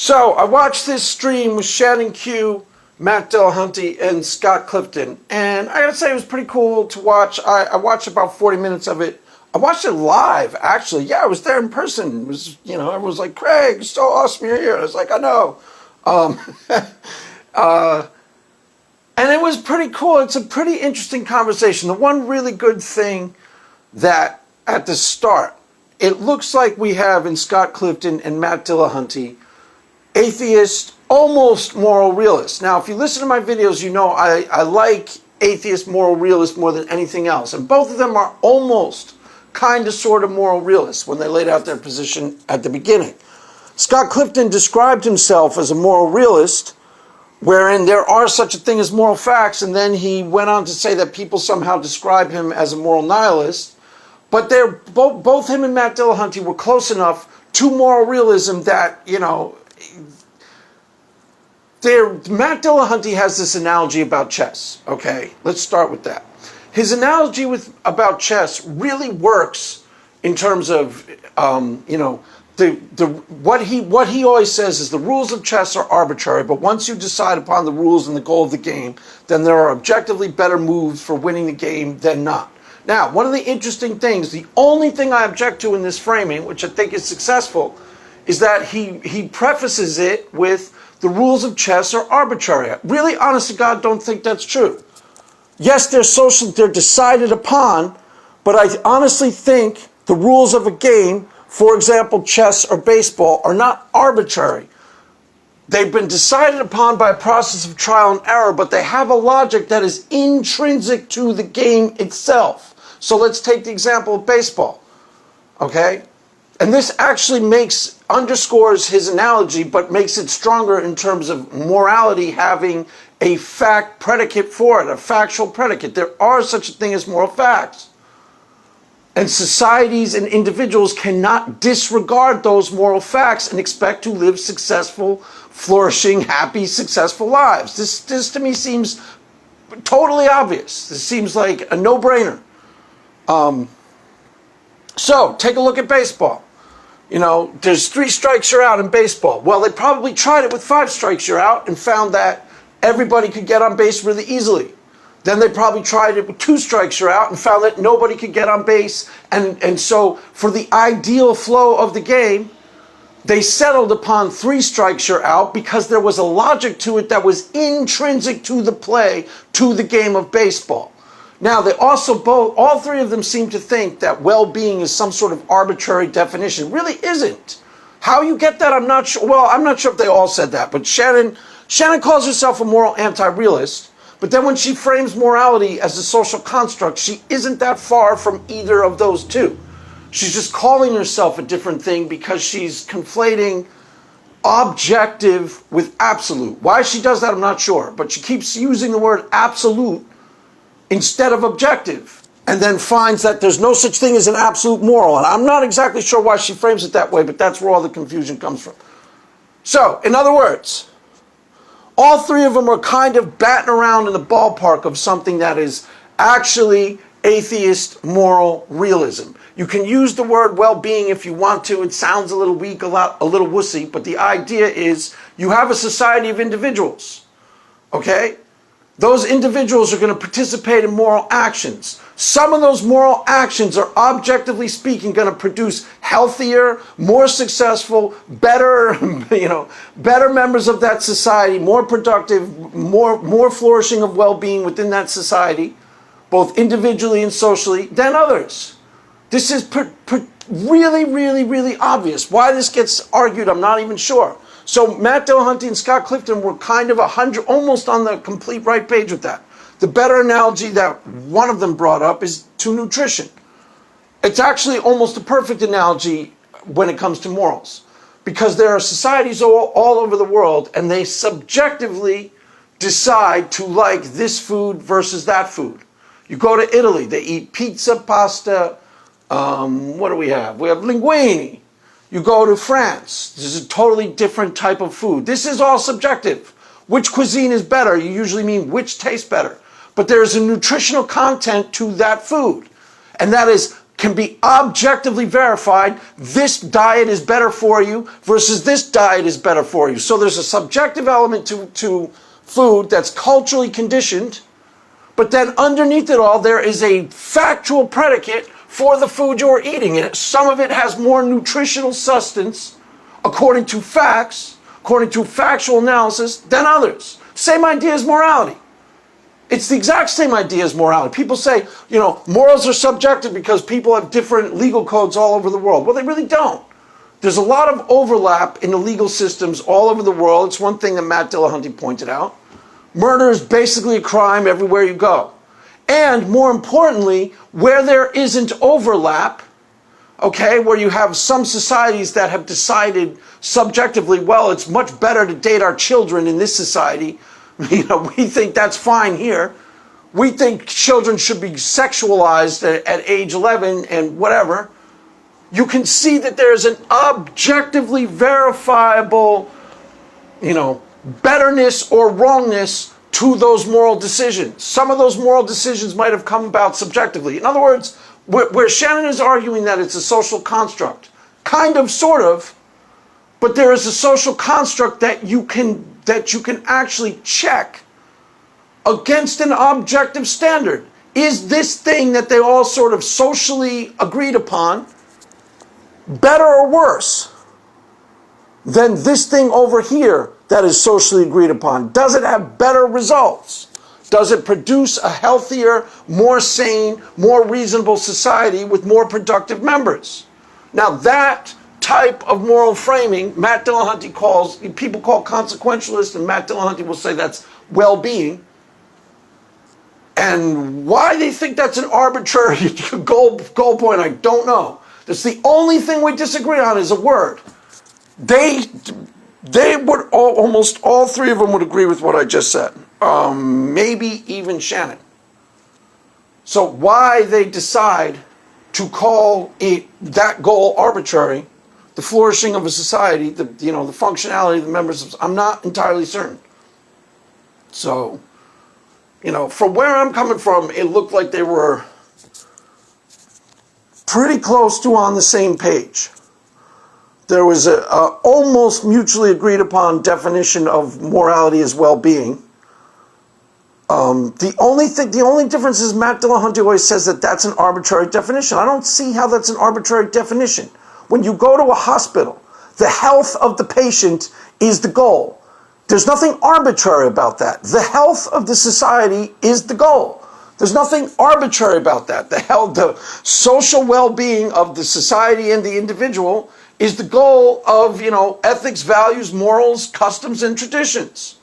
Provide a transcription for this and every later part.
So I watched this stream with ShannonQ, Matt Dillahunty, and Scott Clifton, and I gotta say it was pretty cool to watch. I watched about 40 minutes of it. I watched it live, actually. Yeah, I was there in person. It was, everyone was like, "Craig, it's so awesome you're here." I was like, "I know." And it was pretty cool. It's a pretty interesting conversation. The one really good thing that at the start, it looks like we have in Scott Clifton and Matt Dillahunty atheist, almost moral realist. Now, if you listen to my videos, you know I like atheist moral realist more than anything else. And both of them are almost kind of sort of moral realists when they laid out their position at the beginning. Scott Clifton described himself as a moral realist, wherein there are such a thing as moral facts, and then he went on to say that people somehow describe him as a moral nihilist. But they're both him and Matt Dillahunty were close enough to moral realism that, Matt Dillahunty has this analogy about chess. Okay, let's start with that. His analogy about chess really works in terms of, what he always says is the rules of chess are arbitrary, but once you decide upon the rules and the goal of the game, then there are objectively better moves for winning the game than not. Now, one of the interesting things, the only thing I object to in this framing, which I think is successful, is that he prefaces it with the rules of chess are arbitrary. I really, honest to God, don't think that's true. Yes, they're decided upon, but I honestly think the rules of a game, for example, chess or baseball, are not arbitrary. They've been decided upon by a process of trial and error, but they have a logic that is intrinsic to the game itself. So let's take the example of baseball, okay? And this actually underscores his analogy, but makes it stronger in terms of morality having a fact predicate for it, a factual predicate. There are such a thing as moral facts. And societies and individuals cannot disregard those moral facts and expect to live successful, flourishing, happy, successful lives. This to me seems totally obvious. This seems like a no-brainer. So take a look at baseball. There's 3 strikes you're out in baseball. Well, they probably tried it with 5 strikes you're out and found that everybody could get on base really easily. Then they probably tried it with 2 strikes you're out and found that nobody could get on base. And so for the ideal flow of the game, they settled upon 3 strikes you're out because there was a logic to it that was intrinsic to the play, to the game of baseball. Now, they also all 3 of them seem to think that well-being is some sort of arbitrary definition. It really isn't. How you get that, I'm not sure. Well, I'm not sure if they all said that, but Shannon calls herself a moral anti-realist, but then when she frames morality as a social construct, she isn't that far from either of those 2. She's just calling herself a different thing because she's conflating objective with absolute. Why she does that, I'm not sure, but she keeps using the word absolute instead of objective, and then finds that there's no such thing as an absolute moral. And I'm not exactly sure why she frames it that way, but that's where all the confusion comes from. So, in other words, all 3 of them are kind of batting around in the ballpark of something that is actually atheist moral realism. You can use the word well-being if you want to. It sounds a little weak, a little wussy, but the idea is you have a society of individuals, okay? Those individuals are going to participate in moral actions. Some of those moral actions are, objectively speaking, going to produce healthier, more successful, better, better members of that society, more productive, more flourishing of well-being within that society, both individually and socially, than others. This is really, really, really obvious. Why this gets argued, I'm not even sure. So Matt Dillahunty and Scott Clifton were kind of almost on the complete right page with that. The better analogy that one of them brought up is to nutrition. It's actually almost a perfect analogy when it comes to morals, because there are societies all over the world, and they subjectively decide to like this food versus that food. You go to Italy, they eat pizza, pasta. What do we have? We have linguine. You go to France, this is a totally different type of food. This is all subjective. Which cuisine is better? You usually mean which tastes better. But there's a nutritional content to that food. And that is can be objectively verified. This diet is better for you versus this diet is better for you. So there's a subjective element to food that's culturally conditioned, but then underneath it all, there is a factual predicate for the food you're eating. And some of it has more nutritional substance, according to facts, according to factual analysis, than others. Same idea as morality. It's the exact same idea as morality. People say, morals are subjective because people have different legal codes all over the world. Well, they really don't. There's a lot of overlap in the legal systems all over the world. It's one thing that Matt Dillahunty pointed out. Murder is basically a crime everywhere you go. And more importantly, where there isn't overlap, where you have some societies that have decided subjectively, well, it's much better to date our children in this society. We think that's fine here. We think children should be sexualized at age 11 and whatever. You can see that there's an objectively verifiable, betterness or wrongness to those moral decisions. Some of those moral decisions might have come about subjectively. In other words, where Shannon is arguing that it's a social construct, kind of, sort of, but there is a social construct that you can actually check against an objective standard. Is this thing that they all sort of socially agreed upon better or worse than this thing over here that is socially agreed upon? Does it have better results? Does it produce a healthier, more sane, more reasonable society with more productive members? Now that type of moral framing, Matt Dillahunty people call consequentialist, and Matt Dillahunty will say that's well-being. And why they think that's an arbitrary goal point, I don't know. That's the only thing we disagree on is a word. They would almost all three of them would agree with what I just said. Maybe even Shannon. So why they decide to call that goal arbitrary, the flourishing of a society, the functionality of the members, I'm not entirely certain. So, from where I'm coming from, it looked like they were pretty close to on the same page. There was a almost mutually agreed upon definition of morality as well-being. The only difference is Matt Dillahunty always says that that's an arbitrary definition. I don't see how that's an arbitrary definition. When you go to a hospital, the health of the patient is the goal. There's nothing arbitrary about that. The health of the society is the goal. There's nothing arbitrary about that. The social well-being of the society and the individual is the goal of, ethics, values, morals, customs, and traditions.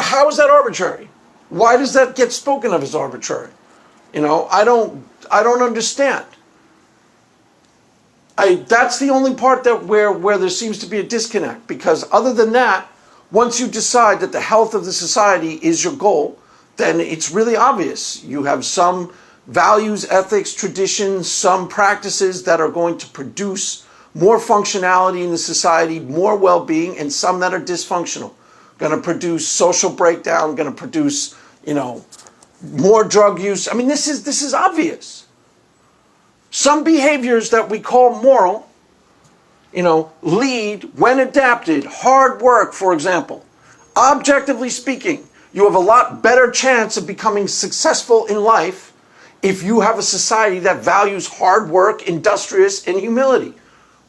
How is that arbitrary? Why does that get spoken of as arbitrary? I don't understand. That's the only part where there seems to be a disconnect, because other than that, once you decide that the health of the society is your goal, then it's really obvious. You have some values, ethics, traditions, some practices that are going to produce more functionality in the society, more well-being, and some that are dysfunctional. Going to produce social breakdown, going to produce, more drug use. I mean, this is obvious. Some behaviors that we call moral, lead, when adapted, hard work, for example. Objectively speaking, you have a lot better chance of becoming successful in life if you have a society that values hard work, industrious, and humility.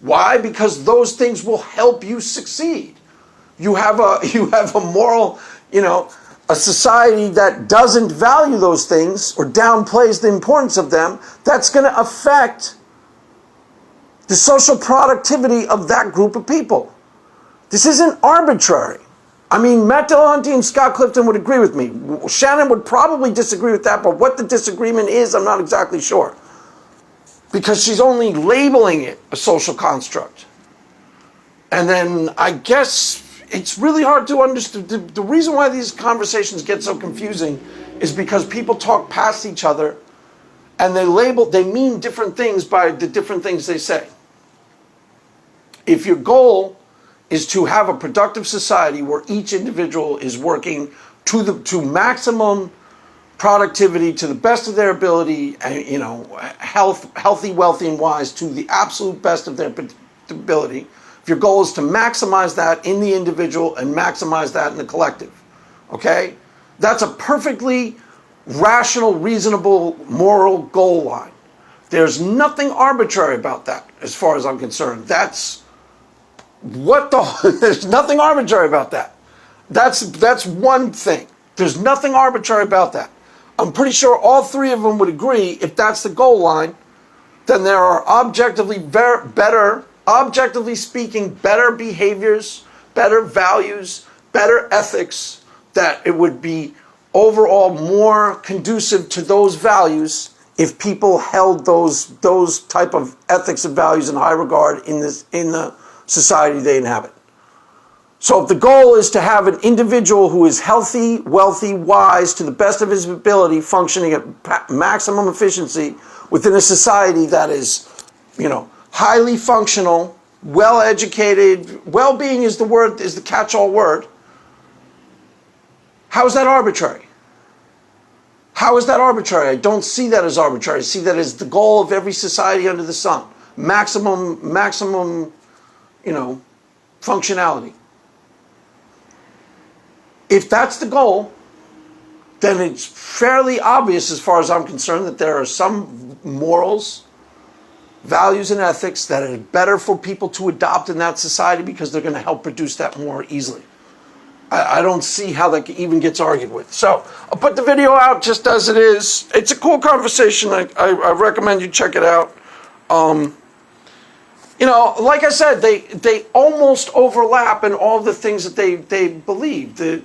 Why? Because those things will help you succeed. You have a moral, a society that doesn't value those things or downplays the importance of them, that's going to affect the social productivity of that group of people. This isn't arbitrary. I mean, Matt Dillahunty and Scott Clifton would agree with me. Shannon would probably disagree with that, but what the disagreement is, I'm not exactly sure. Because she's only labeling it a social construct. And then I guess it's really hard to understand. The reason why these conversations get so confusing is because people talk past each other and they mean different things by the different things they say. If your goal is to have a productive society where each individual is working to maximum productivity to the best of their ability, and, healthy, wealthy, and wise to the absolute best of their ability. If your goal is to maximize that in the individual and maximize that in the collective, okay? That's a perfectly rational, reasonable, moral goal line. There's nothing arbitrary about that, as far as I'm concerned. There's nothing arbitrary about that. That's one thing. There's nothing arbitrary about that. I'm pretty sure all three of them would agree if that's the goal line, then there are objectively speaking, better behaviors, better values, better ethics, that it would be overall more conducive to those values if people held those type of ethics and values in high regard in the society they inhabit. So if the goal is to have an individual who is healthy, wealthy, wise, to the best of his ability, functioning at maximum efficiency within a society that is, highly functional, well-educated, well-being is the catch-all word. How is that arbitrary? How is that arbitrary? I don't see that as arbitrary. I see that as the goal of every society under the sun. Maximum, functionality. If that's the goal, then it's fairly obvious, as far as I'm concerned, that there are some morals, values, and ethics that are better for people to adopt in that society because they're going to help produce that more easily. I don't see how that even gets argued with. So I'll put the video out just as it is. It's a cool conversation. I recommend you check it out. Like I said, they almost overlap in all the things that they believe. The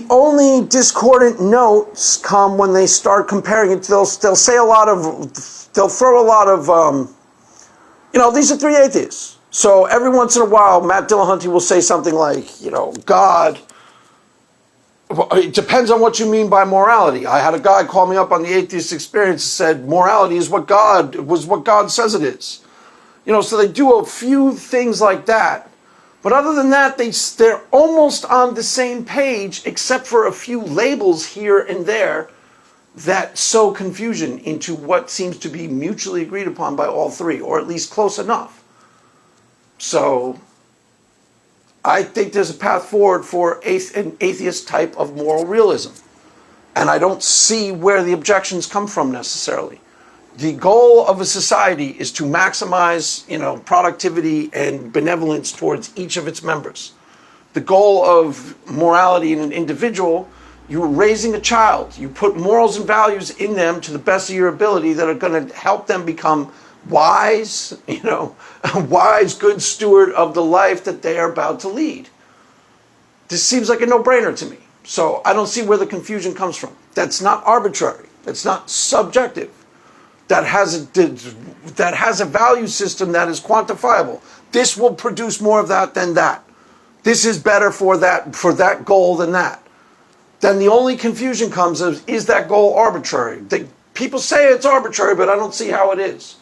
only discordant notes come when they start comparing it. They'll throw a lot of these are three atheists. So every once in a while, Matt Dillahunty will say something like, God. It depends on what you mean by morality. I had a guy call me up on the Atheist Experience and said morality is what God says it is. So they do a few things like that. But other than that, they're almost on the same page, except for a few labels here and there that sow confusion into what seems to be mutually agreed upon by all three, or at least close enough. So I think there's a path forward for an atheist type of moral realism. And I don't see where the objections come from necessarily. The goal of a society is to maximize, productivity and benevolence towards each of its members. The goal of morality in an individual, you're raising a child. You put morals and values in them to the best of your ability that are going to help them become wise, a wise, good steward of the life that they are about to lead. This seems like a no-brainer to me. So I don't see where the confusion comes from. That's not arbitrary. That's not subjective. That has a value system that is quantifiable. This will produce more of that than that. This is better for that goal than that. Then the only confusion comes is that goal arbitrary? People say it's arbitrary, but I don't see how it is.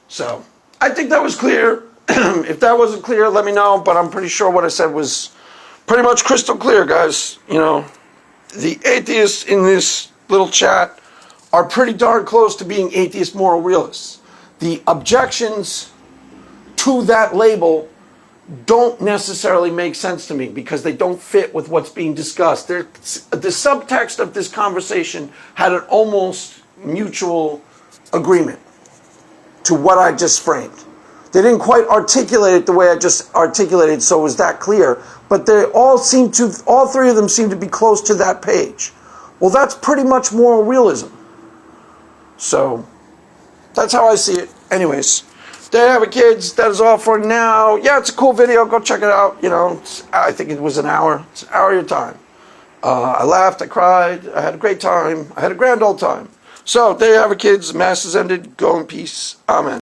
So I think that was clear. If that wasn't clear, let me know. But I'm pretty sure what I said was pretty much crystal clear, guys. The atheists in this little chat are pretty darn close to being atheist moral realists. The objections to that label don't necessarily make sense to me because they don't fit with what's being discussed. The subtext of this conversation had an almost mutual agreement to what I just framed. They didn't quite articulate it the way I just articulated, so it was that clear. But all three of them seem to be close to that page. Well, that's pretty much moral realism. So that's how I see it. Anyways, there you have it, kids. That is all for now. Yeah, it's a cool video. Go check it out. I think it was an hour. It's an hour of your time. I laughed. I cried. I had a great time. I had a grand old time. So there you have it, kids. Mass is ended. Go in peace. Amen.